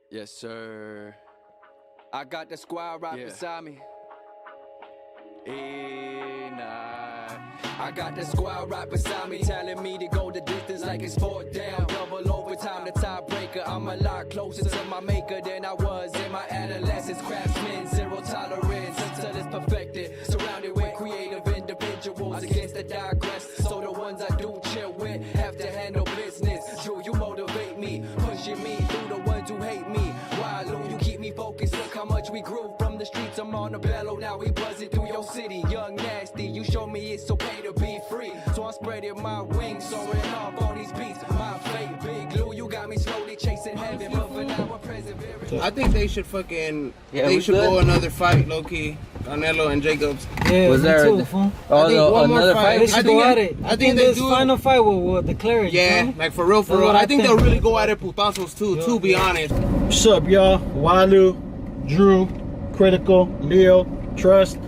Yes, sir. I got the squad right beside me. I got the squad right beside me, telling me to go the distance like it's fourth down. Double overtime, the tiebreaker. I'm a lot closer to my maker than I was in my adolescence. Craftsman, zero tolerance until it's perfected. Surrounded with creative individuals against the digress. So the ones I do chill with have to handle business. Drew, you motivate me, pushing me through the ones who hate me. While you keep me focused, look how much we grew from the streets. I'm on the bellow, now we buzzing through your city. Young nasty, you show me it's okay to be free. So I'm spreading my wings, soaring off on these beats. My fate, big glue, you got me slowly chasing heaven, but for now I'm persevering. I think they should fucking, they should go another fight, low key. Canelo and Jacobs. Yeah, was there too, another fight? They should go at it. I think this final fight will declare it. Yeah, you know? like for real, for real. I think they'll really go at it putazos too, to be honest. What's up, y'all? Walu, Drew, Critical, Leo, Trust.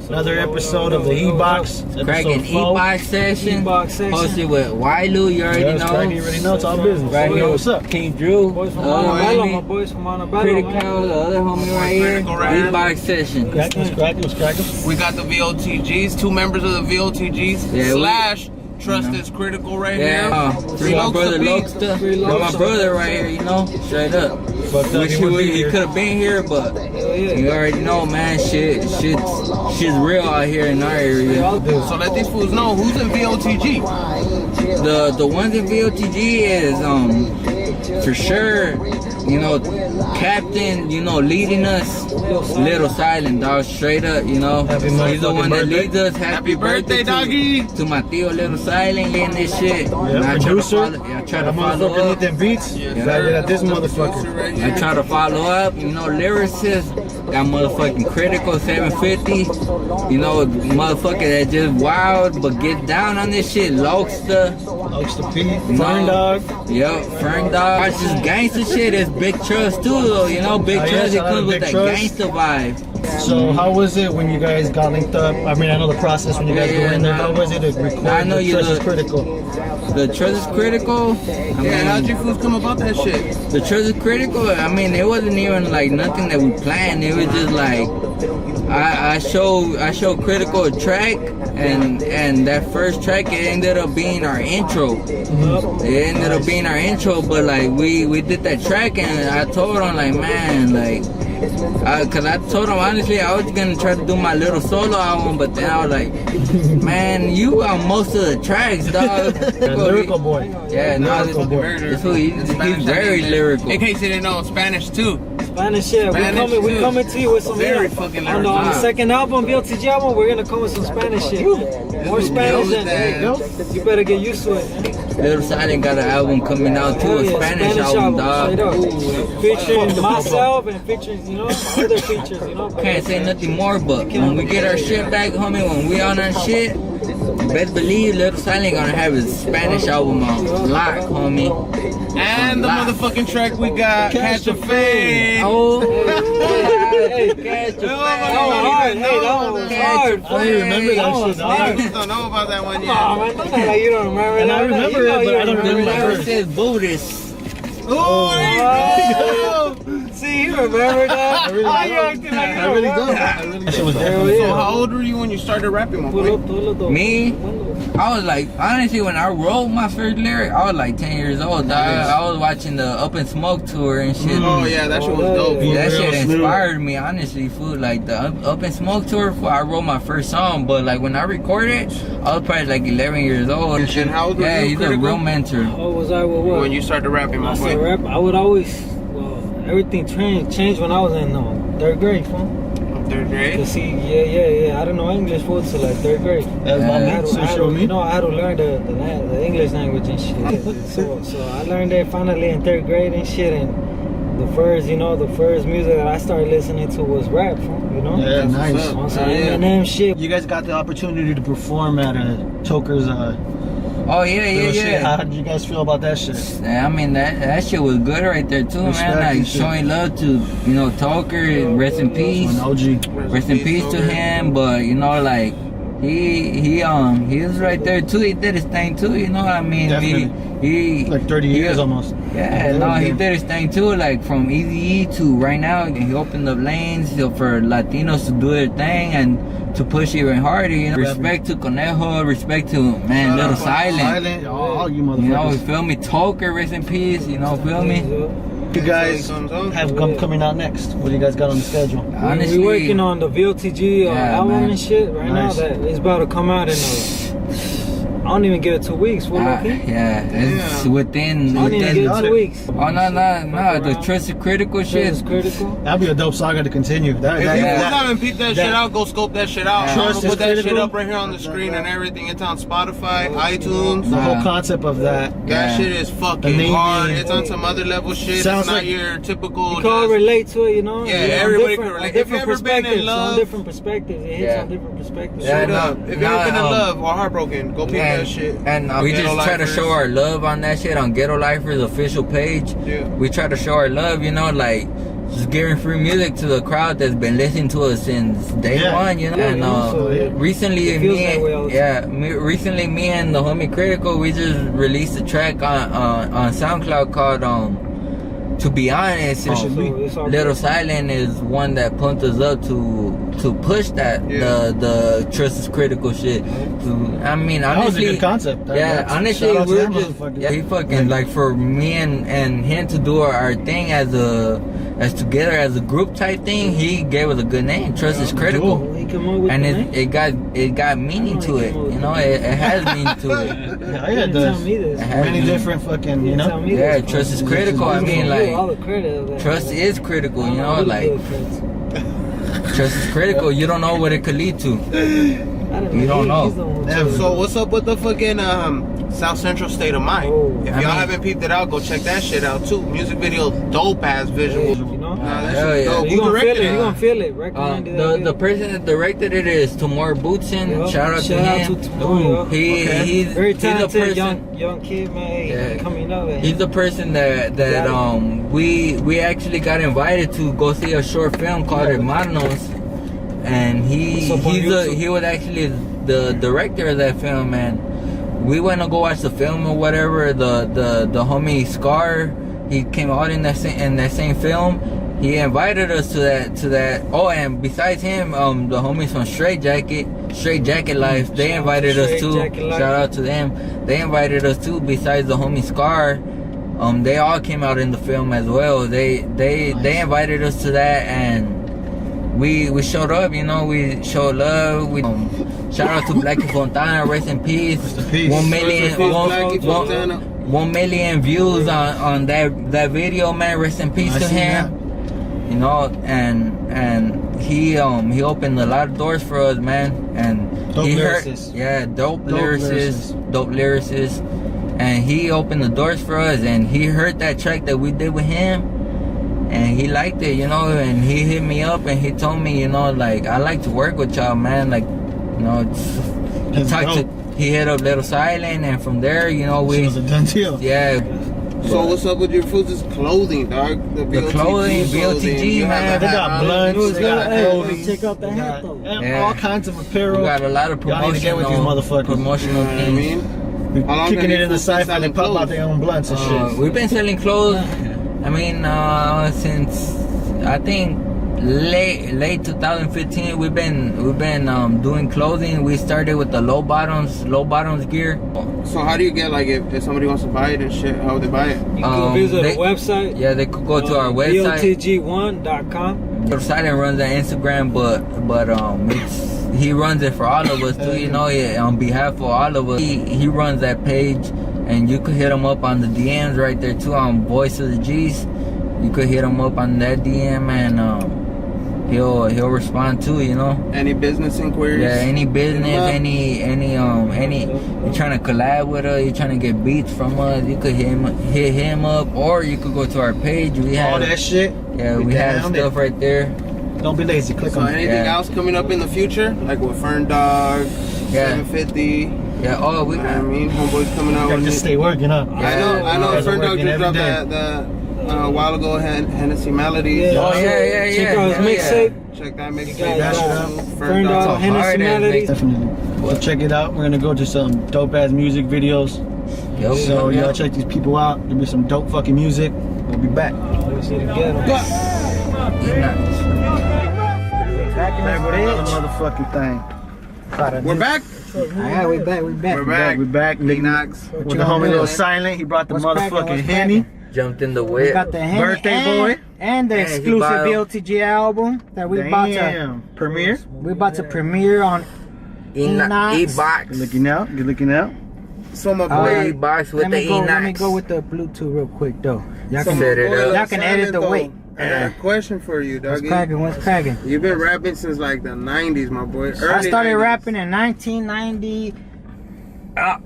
Another episode of the E Box. Cracking E Box session. Hosted with Wailu, you already know. You already know, it's all business. Right here, what's up? King Drew. Boys from Montebello, my boys from Montebello. Critical, the other homie right here. E Box session. Crackers. We got the V.O.T.Gs, 2 members of the V.O.T.Gs. Yeah, Trust is Critical right here. Free my brother Lokesta. My brother right here, you know, straight up. Wish he could have been here, but you already know, man. Shit's real out here in our area. So let these fools know who's in V.O.T.G. The ones in V.O.T.G is for sure, you know, Captain, you know, leading us. Little Silent, dog, straight up, you know. He's the one that leads us. Happy birthday, doggy! To my tío, Little Silent, getting this shit. Yeah, producer. I try to follow up. Them beats. This motherfucker. I try to follow up, you know, lyricist. Got motherfucking Critical 750. You know, motherfucker that just wild, but get down on this shit. Lokesta P. Fern Dog. Yep, Fern Dog. That's just gangster shit. It's Big Trust too, though. You know, Big Trust, it comes with that gangster vibe. So how was it when you guys got linked up? I mean, I know the process when you guys go in there. How was it to record I know the Trust is Critical? The Trust is Critical. I mean, how'd you fools come about that shit? The Trust is Critical. I mean, it wasn't even like nothing that we planned. It was just like I showed Critical a track, and that first track, it ended up being our intro. It ended up being our intro, but like we did that track, and I told him like, man, like, cause I told him honestly I was gonna try to do my little solo album, but then I was like, man, you on most of the tracks, dog. Lyrical boy. Yeah, no, he's very lyrical. In case you didn't know, Spanish too. Spanish, yeah. We're coming to you with some very fucking lyrical. On the second album, V.O.T.G album, we're gonna come with some Spanish shit. More Spanish than you better get used to it. Little Silent got an album coming out too, a Spanish album, dog. Featuring myself and featuring, you know, other features, you know. Can't say nothing more, but when we get our shit back, homie, when we on our shit, best believe Little Silent gonna have his Spanish album out. Lock, homie. And the motherfucking track we got, Catch a Fade. Oh, hey, Catch a Fade. That was hard. I don't even remember that shit. I don't know about that one yet. Oh, man, don't act like you don't remember and I remember it, but I don't remember It that. says Buddhist. See, you remember that? I really don't. So how old were you when you started rapping, my boy? Me? I was like, honestly, when I wrote my first lyric, I was like 10 years old, dog. I was watching the Up and Smoke tour and shit. Oh yeah, that shit was dope. That shit inspired me, honestly, fool. Like the Up and Smoke tour, I wrote my first song, but like when I recorded, I was probably like 11 years old. And how old were you? Yeah, he's a real mentor. How was I with what? When you started rapping, my boy? I would always, everything changed when I was in 3rd grade, fool. 3rd grade? To see, yeah. I don't know English fool till like 3rd grade. That's my man. You know, I had to learn the English language and shit. So I learned that finally in 3rd grade and shit. And the first music that I started listening to was rap, you know? Yeah, nice. On some Eminem shit. You guys got the opportunity to perform at Toker's. Oh yeah. How did you guys feel about that shit? I mean that shit was good right there too, man. Like showing love to, you know, Toker, rest in peace. OG. Rest in peace to him, but you know, like he was right there too. He did his thing too. You know what I mean? He like 30 years almost. Yeah, no, he did his thing too. Like from Eazy-E to right now, he opened up lanes for Latinos to do their thing and to push even harder. You know, respect to Conejo, respect to Little Silent. All you motherfuckers. You know, feel me? Toker, rest in peace. You know, feel me? You guys have coming out next. What do you guys got on the schedule? Honestly, we're working on the V.O.T.G album and shit right now. That it's about to come out in I don't even give it 2 weeks. It's within. I don't even give it 2 weeks. Oh no, the Trust is Critical shit. Trust is Critical. That'd be a dope saga to continue. If you haven't peeped that shit out, go scope that shit out. Trust Put that critical. shit up right here on the screen and everything. It's on Spotify, iTunes. The whole concept of that. That shit is fucking hard. It's on some other level shit. Sounds it's not like your typical. You can all relate to it, you know. Yeah, everybody can relate. If you ever been in On love, different perspectives, it hits on different perspectives. Straight up. If you ever been in love or heartbroken, go peep that shit. And we just try to show our love on that shit on Ghetto Lifers official page. Yeah. We try to show our love, you know, like just giving free music to the crowd that's been listening to us since day one, you know. Recently, me and the homie Critical, we just released a track on SoundCloud called To Be Honest. Little Silent is one that pumped us up to push that the Trust is Critical shit. I mean, honestly, that was a good concept. Honestly, we're just he fucking like for me and him to do our thing as together as a group type thing. He gave us a good name. Trust is Critical, and it got meaning to it. You know, it has meaning to it. Yeah, it does. Many different fucking, you know. Yeah, Trust is Critical. I mean, like all the credit of that. Trust is critical. You know, like. Trust is critical. You don't know what it could lead to. You don't know. So what's up with the fucking South Central State of Mind? If y'all haven't peeped it out, go check that shit out too. Music video, dope ass visuals. You know? Who directed it? You gonna feel it. The person that directed it is Tamar Bootson. Shout out to him. He's very talented, he's the person, young kid, man. Coming up. He's the person that we actually got invited to go see a short film called Hermanos, and he was actually the director of that film, and we went to go watch the film or whatever. The homie Scar, he came out in that same film. He invited us to that. Oh, and besides him, the homies from Straight Jacket Life, they invited us too. Shout out to them. They invited us too. Besides the homie Scar, they all came out in the film as well. They invited us to that, and we showed up. You know, we showed love. We shout out to Blackie Fontana, rest in peace. 1 million views on that video, man. Rest in peace to him. You know, and he opened a lot of doors for us, man. And dope lyricist. And he opened the doors for us, and he heard that track that we did with him, and he liked it, you know. And he hit me up and he told me, you know, like, I like to work with y'all, man. Like, you know, he hit up Little Silent, and from there, you know, it was a done deal. Yeah. So what's up with your foods' clothing, dog? The clothing, V.O.T.G, man. They got blunts, they got clothing, check out the hat though. All kinds of apparel. We got a lot of promotional things. Kicking it in the cypher and they pop out their own blunts and shit. We've been selling clothes. I mean, since I think late 2015, we've been doing clothing. We started with the low bottoms gear. So how do you get, like, if somebody wants to buy it and shit, how would they buy it? You can visit our website. Yeah, they could go to our website. V.O.T.G1.com. Silent runs that Instagram, but he runs it for all of us too. You know, on behalf of all of us. He runs that page, and you could hit him up on the DMs right there too on Voice of the G's. You could hit him up on that DM, and he'll respond too, you know. Any business inquiries? Yeah, any business, any you trying to collab with us, you trying to get beats from us, you could hit him up, or you could go to our page. We have all that shit. Yeah, we have stuff right there. Don't be lazy, click on it. Anything else coming up in the future? Like with Fern Dog, 750. Yeah, homeboys coming out. You gotta just stay working, huh? I know Fern Dog just dropped a while ago, Hennessy Melodies. Yeah. Oh, yeah. Check out his Hell yeah. mixtape. Check that mixtape. That shit out. out. First Burned off. out Hennessy hard ass Melodies. Definitely. So check it out. We're gonna go to some dope ass music videos. Yo, So y'all check these people out. Give me some dope fucking music. We'll be back. We see together. Back in Another this motherfucking thing. bitch. We're back. Alright, we back. We're back. We're back. Big Nigga. Knox. With the you gonna homie do, Little man? Silent. He brought the What's cracking? motherfucking What's Henny. cracking? jumped in the We whip. got the Henny Birthday boy. and the Yeah, he exclusive bought- V.O.T.G album that we about to Damn. Premiere. we about to premiere on Enox. E Box. Good looking out. Good looking out. So my Alright. boy. E Box with the let me Enox. go with the Bluetooth real quick though. Y'all So can, my Set it boy, up. y'all can edit the Silent, weight. though, I got a question for you, What's doggy. cracking? What's cracking? You've been rapping since like the 90s, my boy. I Early started 90s. rapping in 1990.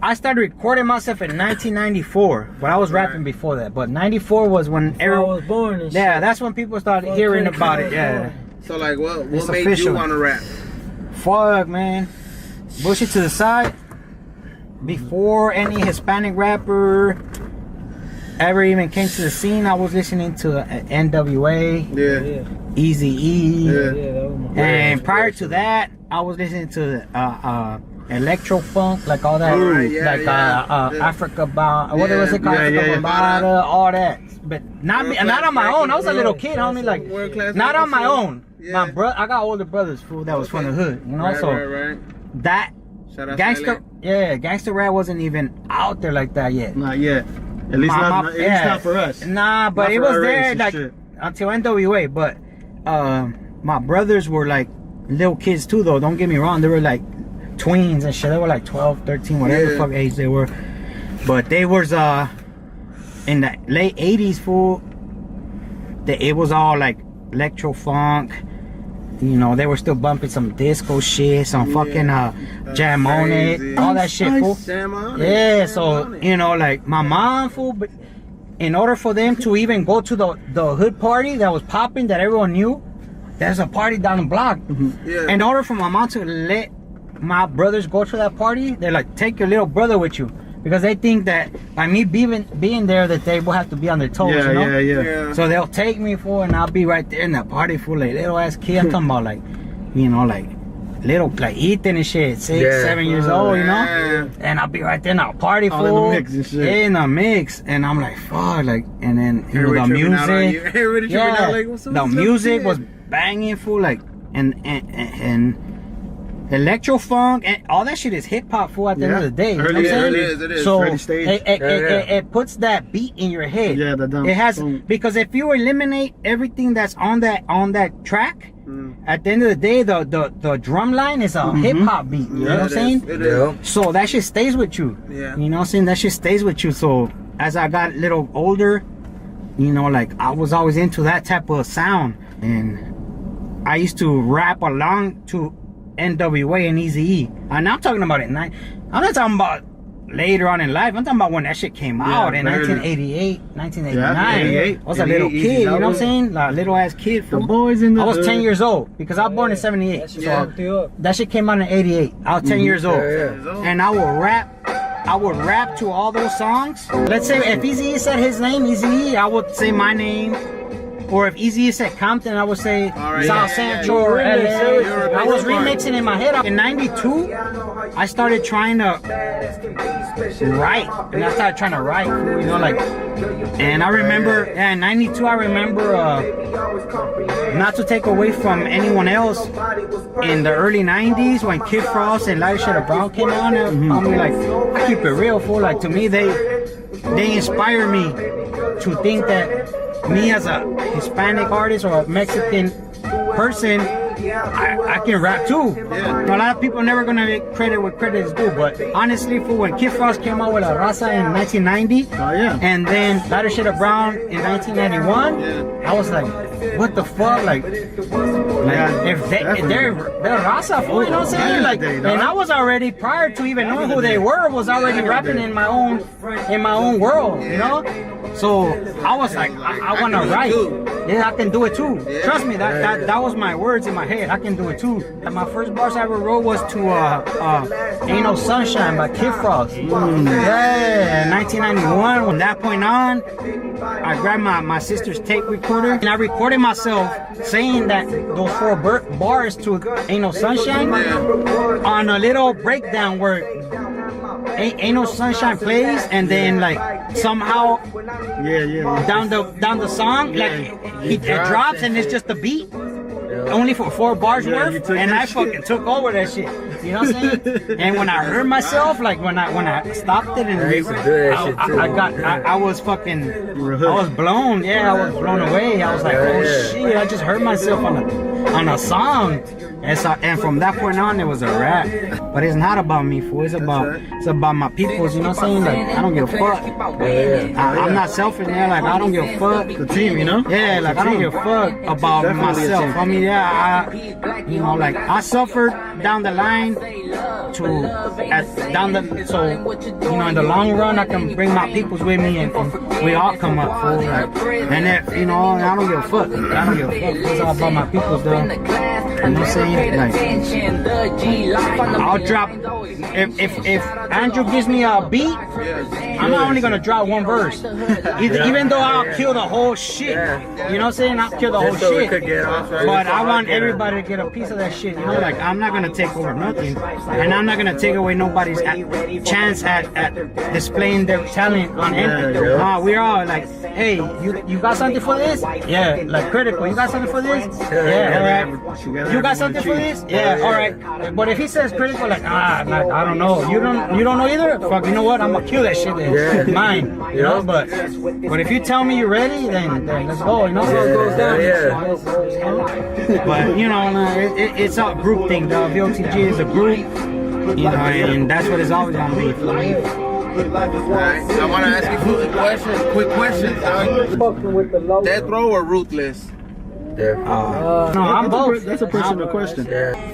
I started recording myself in 1994, but I was rapping before that. But 94 was when I everyone was born and yeah, shit. that's when people started hearing Fuck, about it. fuck, Yeah, So like, what It's made official. you want to rap? fuck man, bullshit to the side. Before any Hispanic rapper ever even came to the scene, I was listening to NWA, Yeah. Yeah, Eazy-E, Yeah. yeah, that was my and prior to that, I was listening to electro funk, like all that, Alright, yeah, like yeah. Africa Bound, what was it called, Yeah, Africa yeah, yeah. Bombada, all that. But not World not on my class own. I was a record, little yeah. kid, homie. Like World class not on my record, own. yeah. My I got older brothers, fool, that was from the hood, you know. Right, so right. that Shout out gangster, Silent. yeah, gangster rap wasn't even out there like that yet. Not yet. At least not. At least yeah. not for us. Nah, but Not it for was our race there and like shit. until NWA. But my brothers were like little kids too, though. Don't get me wrong. They were like tweens and shit. They were like 12, 13, whatever the Yeah. fuck age they were. But they was in the late 80s, fool. It was all like electro funk. You know, they were still bumping some disco shit, some fucking jam on it, crazy. all that shit, fool. Jam on it, Yeah, jam so on it. you know, like my mom, fool, but in order for them to even go to the hood party that was popping, that everyone knew, there's a party down the block. Yeah. In order for my mom to let my brothers go to that party, they're like, take your little brother with you, because they think that by me being there, that they will have to be on their toes. Yeah, you know? Yeah. So they'll take me for, and I'll be right there in that party for like little ass kid. I'm talking about like, you know, like little, like Ethan and shit, 6, Yeah. 7 years old, you know. Yeah. And I'll be right there in our party All in the full, mix and shit. in the mix, and I'm like, fuck, like, and then you know, the Everybody tripping out on you. music, Everybody tripping yeah, out like, what's up, the what's up, music kid? was banging, full, like, and electro funk and all that shit is hip hop, fool. At the end of the day, you know what I'm Early- saying? it is. So Ready stage. it puts that beat in your head. Yeah, the dumb. It has, boom. because if you eliminate everything that's on that track, at the end of the day, the drum line is a hip hop beat. You know what I'm saying? It Yeah. is. So that shit stays with you. Yeah. You know what I'm saying? That shit stays with you. So as I got a little older, you know, like I was always into that type of sound, and I used to rap along to NWA and Eazy-E. And I'm talking about it. I'm not talking about later on in life. I'm talking about when that shit came out in early. 1988, 1989. Yeah, 88. I was a little 88, kid, you know what I'm Eazy-E. saying? Like little ass kid. The fool. boys in the I was hood. 10 years old because I was born in 78. That shit So fucked you up. that shit came out in 88. I was 10 years old. Yeah, And I would rap to all those songs. Let's say if Eazy-E said his name, Eazy-E, I would say my name. Or if Eazy-E said Compton, I would say Alright, South yeah, Central yeah, or you remix LA. everything. I was remixing in my head. In 92, I started trying to write. And I started trying to write, you know, like. And I remember, in 92, I remember, not to take away from anyone else, in the early 90s when Kid Frost and Light Shade of Brown came on, I mean, like, I keep it real, fool. Like, to me, they inspire me to think that me as a Hispanic artist or a Mexican person, I can rap too. Yeah. A lot of people are never gonna get credit where credit is due, but honestly, for when Kid Frost came out with La Raza in 1990, Oh, yeah. and then Lighter Shade of Brown in 1991, Yeah. I was like, what the fuck, like if they're Raza, fool, you know what I'm saying? Like, They, dog. and I was already, prior to even knowing who they were, was already rapping in my own world, you know. So I was like, I want to write. Yeah, I can do it too. Trust me, that was my words in my head. I can do it too. And my first bars I ever wrote was to Ain't No Sunshine by Kid Frost. Yeah, 1991. From that point on, I grabbed my sister's tape recorder and I recorded myself saying that those 4 bars to Ain't No Sunshine on a little breakdown where Ain't No Sunshine plays, and then like somehow down the song like it drops and it's just the beat only for 4 bars worth, and I fucking took over that shit. You know what I'm saying? And when I heard myself, like when I stopped it and I was blown. Yeah, I was blown away. I was like, oh shit! I just heard myself on a song. And from that point on, it was a rap. But it's not about me, fool. It's about my peoples. You know what I'm saying? Like I don't give a fuck. I'm not selfish. Yeah, like I don't give a fuck. The team, you know? Yeah, like I don't give a fuck about Definitely myself. I mean, yeah, you know, like I suffered down the line so you know, in the long run, I can bring my peoples with me and we all come up, fool. Like, and if, you know, I don't give a fuck. I don't give a fuck. It's all about my peoples, though. You know what I'm saying? Like, I'll drop if Andrew gives me a beat, I'm not only gonna drop 1 verse. Even though I'll kill the whole shit. You know what I'm saying? I'll kill the whole shit. But I want everybody to get a piece of that shit. You know, like I'm not gonna take over nothing, and I'm not gonna take away nobody's chance at displaying their talent on anything. We're all like, hey, you got something for this? Yeah, like Critical. You got something for this? Yeah, all right. You got something for this? Yeah, all right. But if he says Critical, like I don't know. You don't know either? Fuck, you know what? I'm gonna kill that shit then. Yeah. Mine. You know, but if you tell me you're ready, then let's go. You know, so it goes down. Yeah. But you know, it's a group thing. The V.O.T.G is a group. You know, and that's what it's always gonna be. Alright, I want to ask you quick questions. Death Row or Ruthless? No, I'm both. That's a personal question.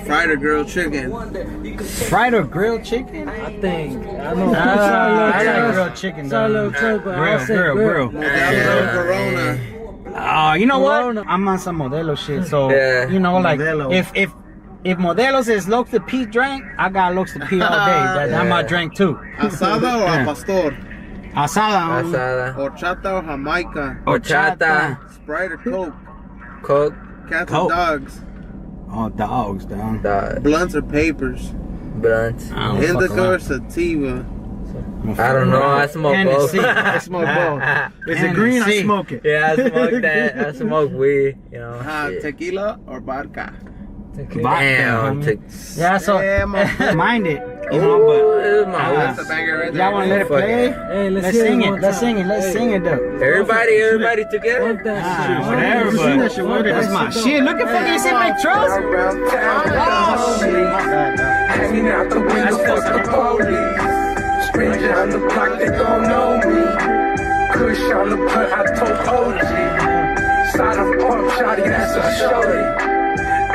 Fried or grilled chicken? Fried or grilled chicken? I know. I like grilled chicken. Grill. Corona. You know what? I'm on some Modelo shit. So you know, like if Modelo's is Lokes to Pete drink, I got Lokes to Pete all day. That's my drink too. Asada or al pastor? Asada. Horchata or Jamaica? Horchata. Sprite or Coke? Coke. Cats Coke. or dogs? Oh, dogs, down. Blunts or papers? Blunts. Indica or sativa? I don't know. I smoke both. I smoke both. Is it green? I smoke it. Yeah, I smoke that. I smoke weed. You know. Tequila or vodka? Damn. Yeah, so mind it. You know, but That's a banger right there. y'all wanna let it play? Hey, Let's sing it. Let's sing it though. Everybody together. Whatever, Sing that but shit. What is that's my shit. Look at fucking see my trust. Hanging out the window, fuck the police. Stranger on the block, they don't know me. Kush on the put, I told OG. Side of pump, shawty, that's a shorty.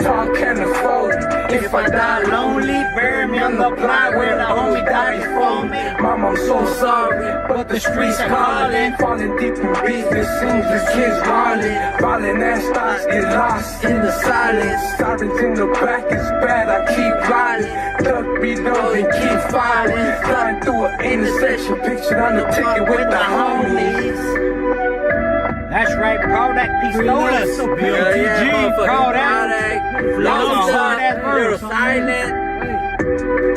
Talk can afford it. If I die lonely, bury me on the plot where the homie died before me. Mom, I'm so sorry, but the streets calling. Falling deep in business, seems the kids rolling. Falling ass stars get lost in the silence. Sirens in the back is bad, I keep riding. Duck be dumb and keep fighting. Flying through an intersection, pictured on the ticket with the homies. That's right, Prodac Pistolas. V.O.T.G. Prodac. Y'all hard ass verse.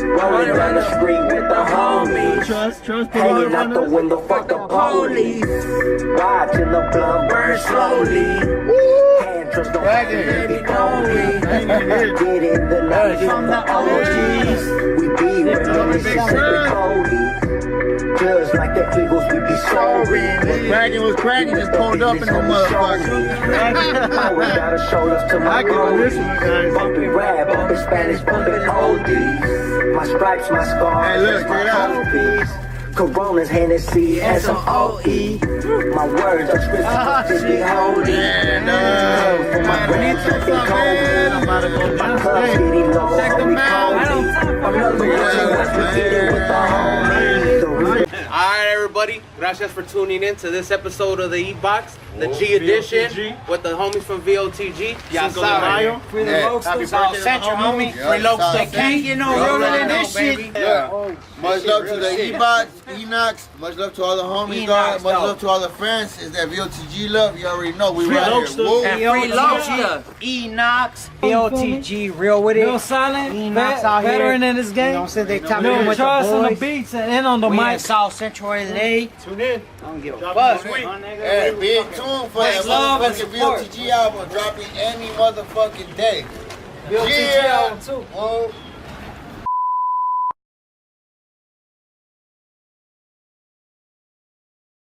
Rolling down the street with the homies. Trust. Hanging out the window, fuck the police. Ride till the blunt burn slowly. Hand trust don't let it go. Get in the night from the OGs. We be ready to shout the Cody. Just like the Eagles, we be soaring. Was cracking, just pulled up in the motherfucker. Always gotta show us to my this one, guys. bumping rap, bumping Spanish, bumping oldies. My stripes, my scars, Hey, look, my check it out. trophies. Coronas, Hennessy, and some OE. My words are scriptures to be holy. For my grandson, they call me. My club city low, Check them out. I'm not the one who wants to get it with the homies. Alright, everybody. everybody. Gracias for tuning in to this episode of the E Box, the G edition, V.O.T.G. with the homies from V.O.T.G. Ya Cinco de Mayo. saben. Free the Yeah. roasters. Happy South birthday to Central, the homie. homie. Yeah, Free local. South They can't get no Central. realer than Right this now, shit. baby. Yeah. Much love to the shit. E-Box, Enox. Much love to all the homies, Enox, dog. Much dog. love to all the friends. Is that V.O.T.G. love? You already know. We Free right Loaster. here. Woo. And free lobster. Enox. V.O.T.G. Real with it. Real silent, Enox out here. veteran in this You game. know what I'm saying? They top Lil me with the Trust on the boys. beats and on the We in mic. South Central LA. Tune in. I don't give a Drop fuck. this week. my nigga. Hey, be in tune for that Much love and motherfucking support. V.O.T.G. album dropping any motherfucking day. V.O.T.G. Yeah. album too. Whoa.